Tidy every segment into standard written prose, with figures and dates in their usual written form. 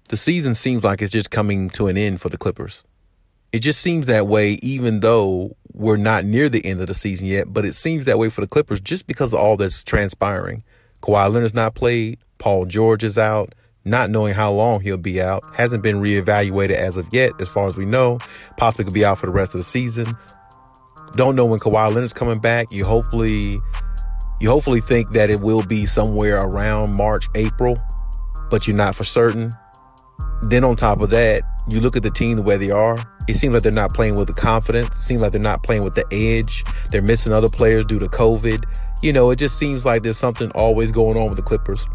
the season seems like it's just coming to an end for the Clippers. It just seems that way, even though we're not near the end of the season yet, but it seems that way for the Clippers just because of all that's transpiring. Kawhi Leonard's not played. Paul George is out, not knowing how long he'll be out. Hasn't been reevaluated as of yet, as far as we know. Possibly could be out for the rest of the season. Don't know when Kawhi Leonard's coming back. You hopefully think that it will be somewhere around March, April, but you're not for certain. Then on top of that, you look at the team the way they are. It seems like they're not playing with the confidence. It seems like they're not playing with the edge. They're missing other players due to COVID. It just seems like there's something always going on with the Clippers.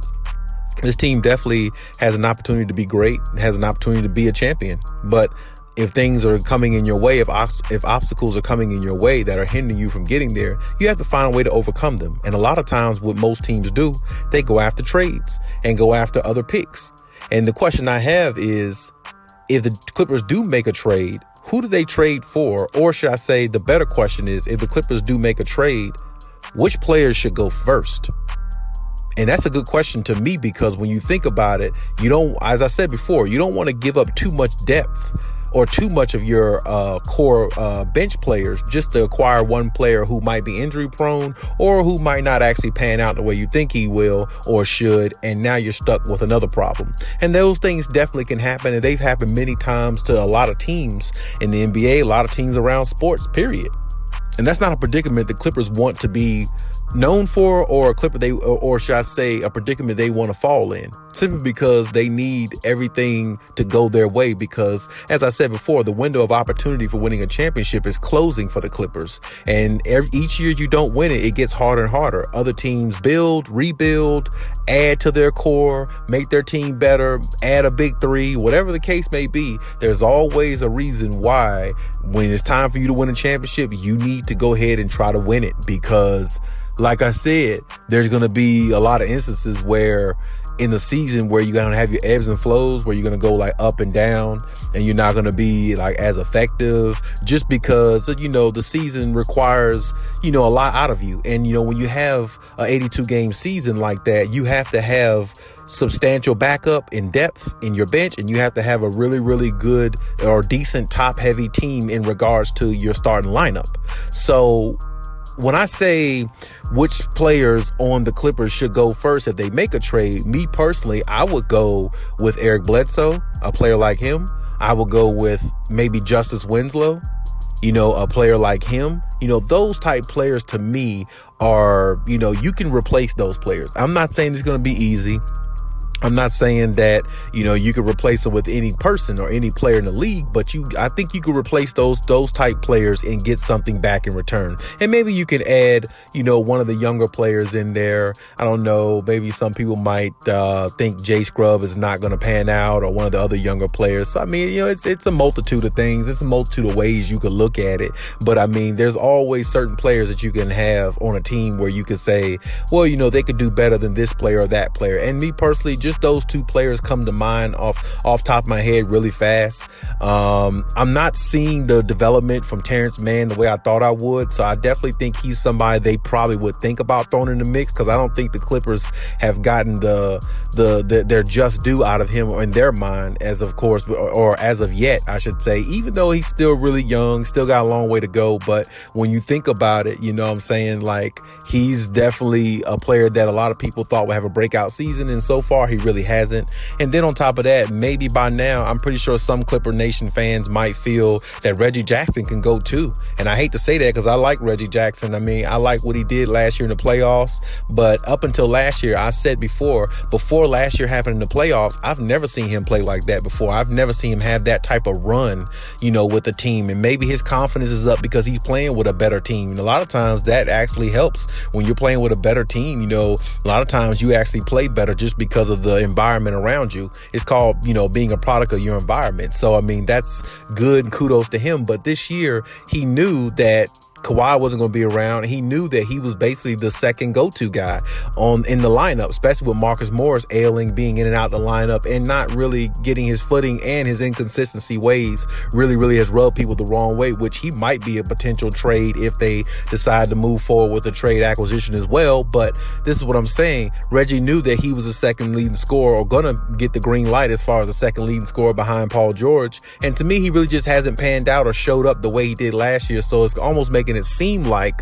This team definitely has an opportunity to be great, has an opportunity to be a champion. But if things are coming in your way, if obstacles are coming in your way that are hindering you from getting there, you have to find a way to overcome them. And a lot of times what most teams do, they go after trades and go after other picks. And the question I have is, if the Clippers do make a trade, who do they trade for? Or should I say, the better question is, if the Clippers do make a trade, which players should go first? And that's a good question to me, because when you think about it, you don't, as I said before, you don't want to give up too much depth or too much of your core bench players just to acquire one player who might be injury prone or who might not actually pan out the way you think he will or should. And now you're stuck with another problem. And those things definitely can happen. And they've happened many times to a lot of teams in the NBA, a lot of teams around sports, period. And that's not a predicament the Clippers want to be known for, or or should I say, a predicament they want to fall in, simply because they need everything to go their way. Because, as I said before, the window of opportunity for winning a championship is closing for the Clippers. And each year you don't win it, it gets harder and harder. Other teams build, rebuild, add to their core, make their team better, add a big three, whatever the case may be. There's always a reason why, when it's time for you to win a championship, you need to go ahead and try to win it. Because, like I said, there's going to be a lot of instances where in the season where you're going to have your ebbs and flows, where you're going to go like up and down, and you're not going to be like as effective, just because, the season requires, a lot out of you. And, when you have an 82 game season like that, you have to have substantial backup in depth in your bench, and you have to have a really, really good or decent top heavy team in regards to your starting lineup. So when I say which players on the Clippers should go first if they make a trade, me personally, I would go with Eric Bledsoe, a player like him. I would go with maybe Justice Winslow, a player like him. Those type players to me are, you can replace those players. I'm not saying it's going to be easy. I'm not saying that, you could replace them with any person or any player in the league, but I think you could replace those type players and get something back in return. And maybe you can add, one of the younger players in there. I don't know. Maybe some people might think Jay Scrubb is not going to pan out, or one of the other younger players. So, I mean, it's a multitude of things. It's a multitude of ways you could look at it. But I mean, there's always certain players that you can have on a team where you could say, well, they could do better than this player or that player. And me personally, just those two players come to mind off top of my head really fast. I'm not seeing the development from Terrence Mann the way I thought I would. So I definitely think he's somebody they probably would think about throwing in the mix, because I don't think the Clippers have gotten their just due out of him or in their mind, as of yet, I should say, even though he's still really young, still got a long way to go. But when you think about it, what I'm saying, like, he's definitely a player that a lot of people thought would have a breakout season, and so far he really hasn't. And then on top of that, maybe by now, I'm pretty sure some Clipper Nation fans might feel that Reggie Jackson can go too. And I hate to say that, because I like Reggie Jackson. I mean, I like what he did last year in the playoffs. But up until last year, I said before last year happened in the playoffs, I've never seen him play like that before. I've never seen him have that type of run, with the team. And maybe his confidence is up because he's playing with a better team. And a lot of times that actually helps when you're playing with a better team. A lot of times you actually play better just because of the environment around you. It's called, being a product of your environment. So, I mean, that's good. Kudos to him. But this year, he knew that Kawhi wasn't going to be around. He knew that he was basically the second go-to guy in the lineup, especially with Marcus Morris ailing, being in and out the lineup and not really getting his footing, and his inconsistency ways really has rubbed people the wrong way, which he might be a potential trade if they decide to move forward with a trade acquisition as well. But this is what I'm saying. Reggie knew that he was the second leading scorer, or going to get the green light as far as the second leading scorer behind Paul George. And to me, he really just hasn't panned out or showed up the way he did last year. So it's almost making it seem like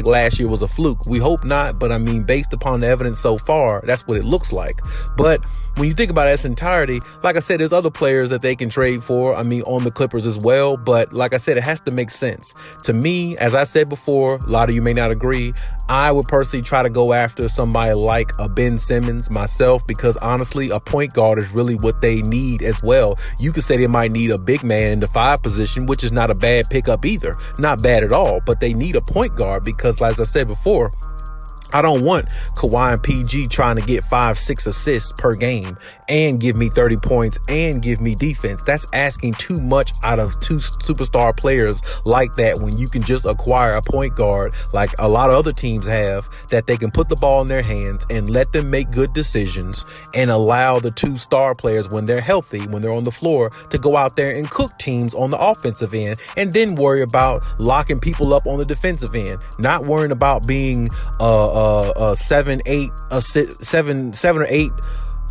last year was a fluke. We hope not, but I mean, based upon the evidence so far, that's what it looks like. But when you think about its entirety, like I said, there's other players that they can trade for, I mean, on the Clippers as well. But like I said, it has to make sense. To me, as I said before, a lot of you may not agree, I would personally try to go after somebody like a Ben Simmons myself, because honestly, a point guard is really what they need as well. You could say they might need a big man in the 5 position, which is not a bad pickup either. Not bad at all, but they need a point guard because, as I said before, I don't want Kawhi and PG trying to get 5-6 assists per game and give me 30 points and give me defense. That's asking too much out of 2 superstar players like that, when you can just acquire a point guard like a lot of other teams have, that they can put the ball in their hands and let them make good decisions, and allow the 2 star players, when they're healthy, when they're on the floor, to go out there and cook teams on the offensive end, and then worry about locking people up on the defensive end, not worrying about being a 7 or 8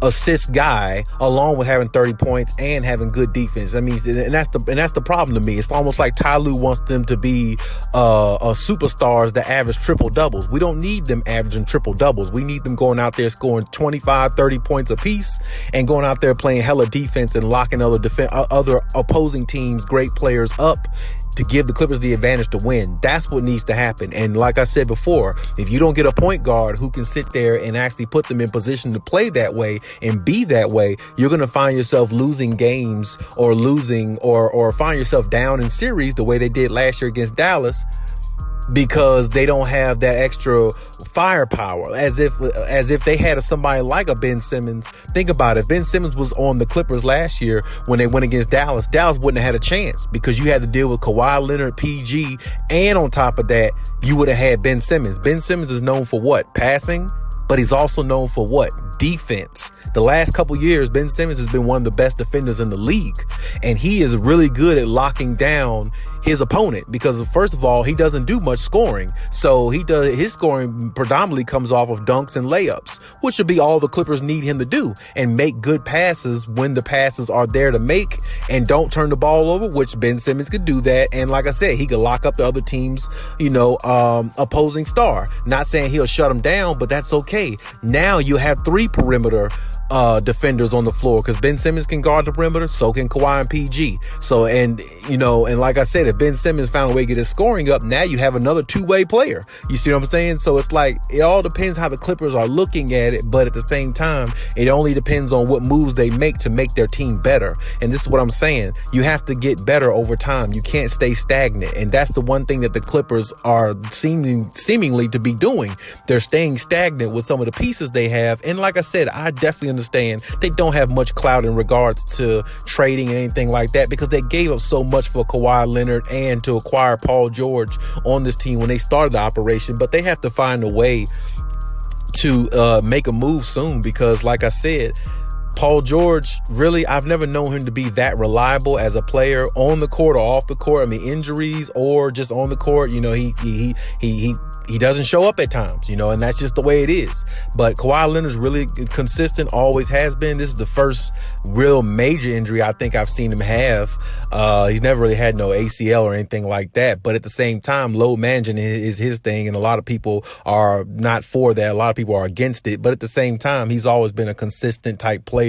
assist guy, along with having 30 points and having good defense. I mean, and that's the problem to me. It's almost like Ty Lue wants them to be superstars that average triple doubles. We don't need them averaging triple doubles. We need them going out there scoring 25, 30 points apiece, and going out there playing hella defense and locking other opposing teams, great players up, to give the Clippers the advantage to win. That's what needs to happen. And like I said before, if you don't get a point guard who can sit there and actually put them in position to play that way and be that way, you're going to find yourself losing games, or find yourself down in series the way they did last year against Dallas, because they don't have that extra firepower, as if they had somebody like a Ben Simmons. Think about it. If Ben Simmons was on the Clippers last year when they went against Dallas wouldn't have had a chance, because you had to deal with Kawhi Leonard, PG, and on top of that, you would have had Ben Simmons. Ben Simmons is known for what? Passing, but he's also known for what? Defense. The last couple years, Ben Simmons has been one of the best defenders in the league, and he is really good at locking down his opponent, because first of all, he doesn't do much scoring. So his scoring predominantly comes off of dunks and layups, which would be all the Clippers need him to do, and make good passes when the passes are there to make, and don't turn the ball over, which Ben Simmons could do that. And like I said, he could lock up the other team's, opposing star. Not saying he'll shut them down, but that's okay. Now you have 3 perimeter defenders on the floor, because Ben Simmons can guard the perimeter, so can Kawhi and PG. So, and like I said, if Ben Simmons found a way to get his scoring up, now you have another 2-way player. You see what I'm saying? So it's like, it all depends how the Clippers are looking at it, but at the same time, it only depends on what moves they make to make their team better. And this is what I'm saying. You have to get better over time. You can't stay stagnant. And that's the one thing that the Clippers are seemingly to be doing. They're staying stagnant with some of the pieces they have. And like I said, I definitely understand they don't have much clout in regards to trading and anything like that, because they gave up so much for Kawhi Leonard and to acquire Paul George on this team when they started the operation. But they have to find a way to make a move soon, because like I said, Paul George, really, I've never known him to be that reliable as a player on the court or off the court. I mean, injuries or just on the court, he doesn't show up at times, and that's just the way it is. But Kawhi Leonard's really consistent, always has been. This is the first real major injury I think I've seen him have. He's never really had no ACL or anything like that. But at the same time, load managing is his thing, and a lot of people are not for that. A lot of people are against it. But at the same time, he's always been a consistent type player.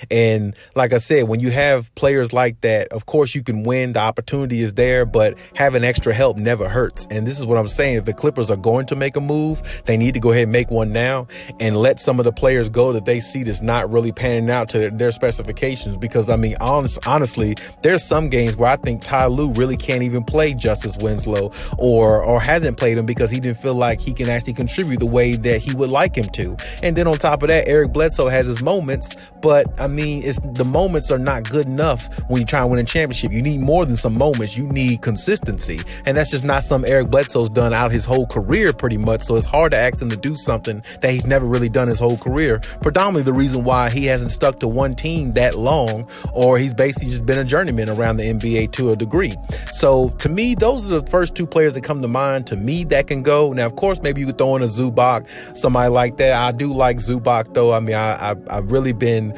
And like I said, when you have players like that, of course you can win. The opportunity is there, but having extra help never hurts. And this is what I'm saying. If the Clippers are going to make a move, they need to go ahead and make one now and let some of the players go that they see that's not really panning out to their specifications. Because, I mean, honestly, there's some games where I think Ty Lue really can't even play Justice Winslow or hasn't played him because he didn't feel like he can actually contribute the way that he would like him to. And then on top of that, Eric Bledsoe has his moments, but I mean, the moments are not good enough when you try and win a championship. You need more than some moments. You need consistency. And that's just not something Eric Bledsoe's done out his whole career pretty much. So it's hard to ask him to do something that he's never really done his whole career. Predominantly the reason why he hasn't stuck to one team that long, or he's basically just been a journeyman around the NBA to a degree. So to me, those are the first two players that come to mind to me that can go. Now, of course, maybe you could throw in a Zubac, somebody like that. I do like Zubac, though. I mean, I've really been,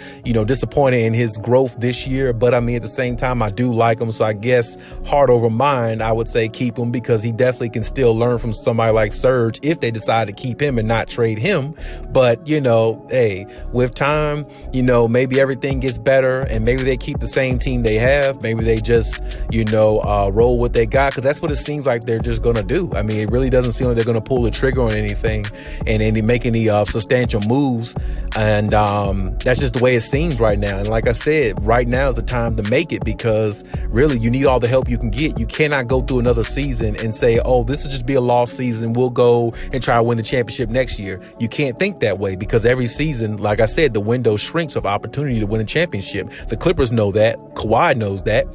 disappointed in his growth this year. But I mean, at the same time, I do like him. So I guess heart over mind, I would say keep him, because he definitely can still learn from somebody like Serge if they decide to keep him and not trade him. But, hey, with time, maybe everything gets better and maybe they keep the same team they have. Maybe they just, roll what they got, because that's what it seems like they're just going to do. I mean, it really doesn't seem like they're going to pull the trigger on anything and make any substantial moves. And that's just the way it seems right now. And like I said, right now is the time to make it, because really you need all the help you can get. You cannot go through another season and say, oh, this will just be a lost season. We'll go and try to win the championship next year. You can't think that way, because every season, like I said, the window shrinks of opportunity to win a championship. The Clippers know that. Kawhi knows that.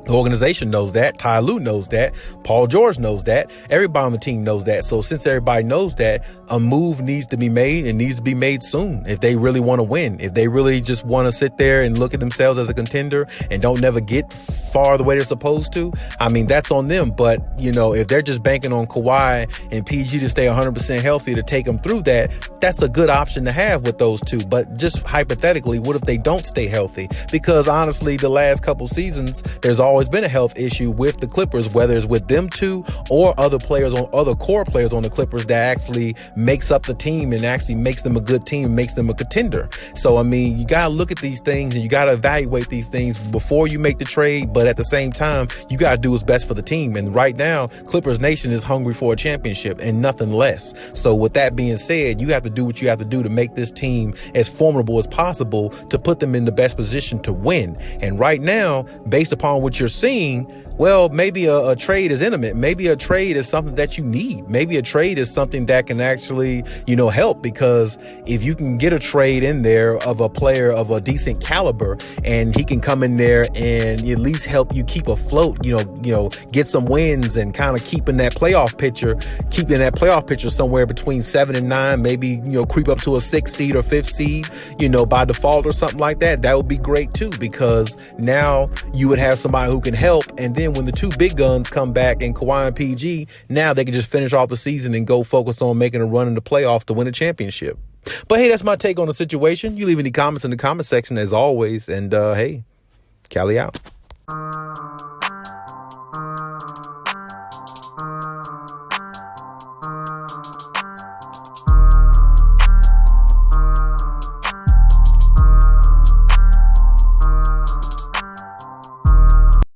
The organization knows that. Ty Lue knows that. Paul George knows that. Everybody on the team knows that. So since everybody knows that, a move needs to be made, and needs to be made soon if they really want to win. If they really just want to sit there and look at themselves as a contender and don't never get far the way they're supposed to, I mean, that's on them. But, if they're just banking on Kawhi and PG to stay 100% healthy to take them through that, that's a good option to have with those two. But just hypothetically, what if they don't stay healthy? Because honestly, the last couple seasons, there's always been a health issue with the Clippers, whether it's with them two or other core players on the Clippers that actually makes up the team and actually makes them a good team, makes them a contender. So, I mean, you got to look at these things and you got to evaluate these things before you make the trade. But at the same time, you got to do what's best for the team. And right now, Clippers Nation is hungry for a championship and nothing less. So with that being said, you have to do what you have to do to make this team as formidable as possible to put them in the best position to win. And right now, based upon what you're seeing, well, maybe a trade is intimate. Maybe a trade is something that you need. Maybe a trade is something that can actually, help, because if you can get a trade in there of a player of a decent caliber and he can come in there and at least help you keep afloat, get some wins and kind of keeping that playoff picture somewhere between 7 and 9, maybe, creep up to a 6th seed or 5th seed, by default or something like that. That would be great too, because now you would have somebody who can help. And then when the two big guns come back in Kawhi and PG, now they can just finish off the season and go focus on making a run in the playoffs to win a championship. But hey, that's my take on the situation. You leave any comments in the comment section as always. And hey, Cali out.